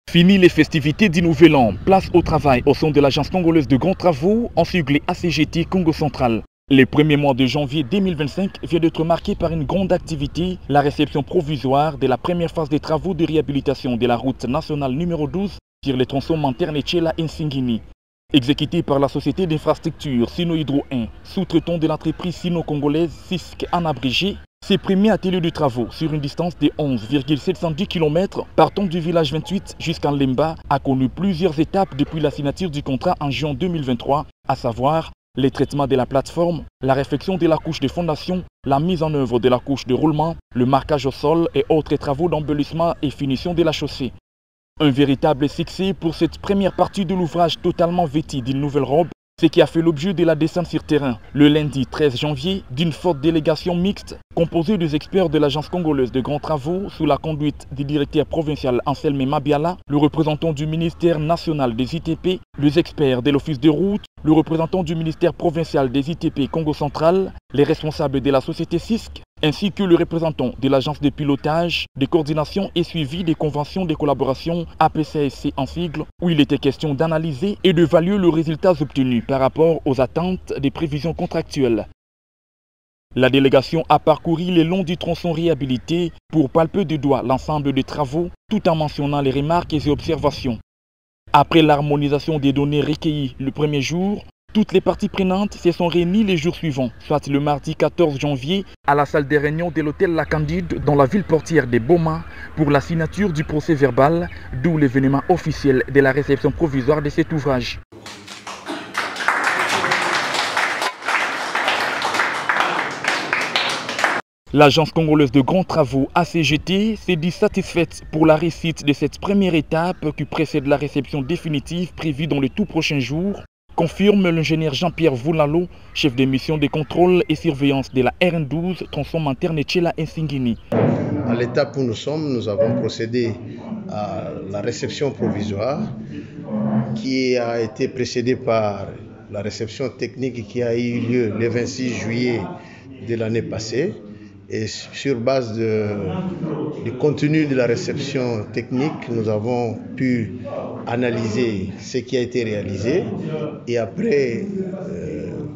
Fini les festivités du Nouvel An, place au travail au sein de l'Agence congolaise de grands travaux, en sigle ACGT Congo Central. Les premiers mois de janvier 2025 viennent d'être marqués par une grande activité, la réception provisoire de la première phase des travaux de réhabilitation de la route nationale numéro 12 sur les tronçons Manterne-Tchela-Nsingini. Exécuté par la société d'infrastructure Sino-Hydro 1, sous-traitant de l'entreprise sino-congolaise SISC en abrégé, ces premiers ateliers de travaux sur une distance de 11,710 km partant du village 28 jusqu'à Lemba a connu plusieurs étapes depuis la signature du contrat en juin 2023, à savoir les traitements de la plateforme, la réfection de la couche de fondation, la mise en œuvre de la couche de roulement, le marquage au sol et autres travaux d'embellissement et finition de la chaussée. Un véritable succès pour cette première partie de l'ouvrage totalement vêtue d'une nouvelle robe, ce qui a fait l'objet de la descente sur terrain le lundi 13 janvier d'une forte délégation mixte composée des experts de l'Agence congolaise de grands travaux sous la conduite du directeur provincial Anselme Mabiala, le représentant du ministère national des ITP, les experts de l'Office de route, le représentant du ministère provincial des ITP Congo Central, les responsables de la société SISC, ainsi que le représentant de l'agence de pilotage, de coordination et suivi des conventions de collaboration APCSC en sigle, où il était question d'analyser et d'évaluer les résultats obtenus par rapport aux attentes des prévisions contractuelles. La délégation a parcouru le long du tronçon réhabilité pour palper du doigt l'ensemble des travaux, tout en mentionnant les remarques et observations. Après l'harmonisation des données recueillies le premier jour, toutes les parties prenantes se sont réunies les jours suivants, soit le mardi 14 janvier à la salle des réunions de l'hôtel La Candide dans la ville portière de Boma pour la signature du procès verbal, d'où l'événement officiel de la réception provisoire de cet ouvrage. L'Agence congolaise de grands travaux ACGT s'est dit satisfaite pour la réussite de cette première étape qui précède la réception définitive prévue dans les tout prochains jours, confirme l'ingénieur Jean-Pierre Voulalo, chef de mission de contrôle et surveillance de la RN12, tronçon Manterne-Tchela-Nsingini. À l'étape où nous sommes, nous avons procédé à la réception provisoire qui a été précédée par la réception technique qui a eu lieu le 26 juillet de l'année passée. Et sur base du contenu de la réception technique, nous avons pu analyser ce qui a été réalisé et après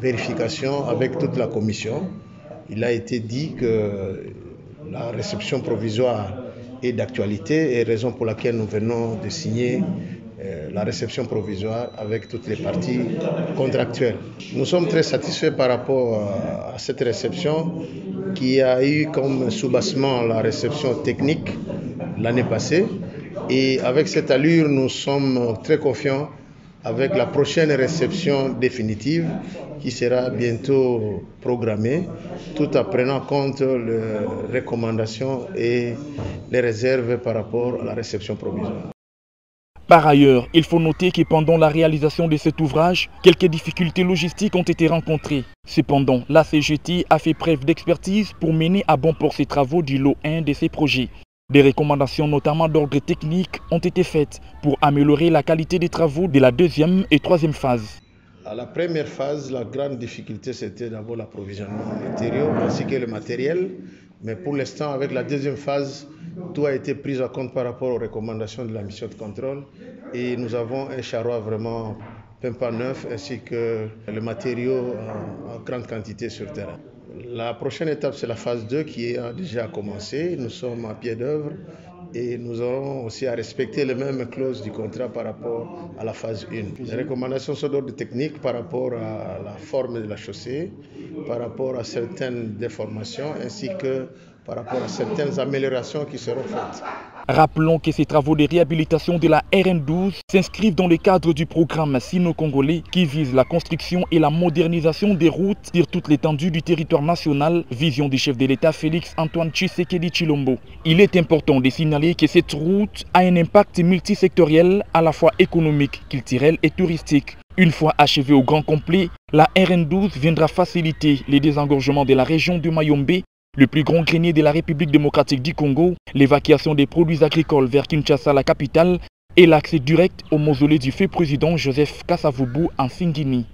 vérification avec toute la commission, il a été dit que la réception provisoire est d'actualité et raison pour laquelle nous venons de signer la réception provisoire avec toutes les parties contractuelles. Nous sommes très satisfaits par rapport à cette réception qui a eu comme soubassement la réception technique l'année passée. Et avec cette allure, nous sommes très confiants avec la prochaine réception définitive qui sera bientôt programmée, tout en prenant compte les recommandations et les réserves par rapport à la réception provisoire. Par ailleurs, il faut noter que pendant la réalisation de cet ouvrage, quelques difficultés logistiques ont été rencontrées. Cependant, la CGT a fait preuve d'expertise pour mener à bon port ces travaux du lot 1 de ces projets. Des recommandations notamment d'ordre technique ont été faites pour améliorer la qualité des travaux de la deuxième et troisième phase. À la première phase, la grande difficulté c'était d'abord l'approvisionnement en matériaux ainsi que le matériel. Mais pour l'instant, avec la deuxième phase, tout a été pris en compte par rapport aux recommandations de la mission de contrôle. Et nous avons un charroi vraiment pimpant neuf ainsi que le matériau en grande quantité sur terrain. La prochaine étape, c'est la phase 2 qui a déjà commencé. Nous sommes à pied d'œuvre et nous aurons aussi à respecter les mêmes clauses du contrat par rapport à la phase 1. Les recommandations sont d'ordre technique par rapport à la forme de la chaussée, par rapport à certaines déformations ainsi que par rapport à certaines améliorations qui seront faites. Rappelons que ces travaux de réhabilitation de la RN12 s'inscrivent dans le cadre du programme sino-congolais qui vise la construction et la modernisation des routes sur toute l'étendue du territoire national, vision du chef de l'État Félix Antoine Tshisekedi Tshilombo. Il est important de signaler que cette route a un impact multisectoriel à la fois économique, culturel et touristique. Une fois achevée au grand complet, la RN12 viendra faciliter les désengorgements de la région du Mayombe, le plus grand grenier de la République démocratique du Congo, l'évacuation des produits agricoles vers Kinshasa, la capitale, et l'accès direct au mausolée du feu président Joseph Kasavubu en Nsingini.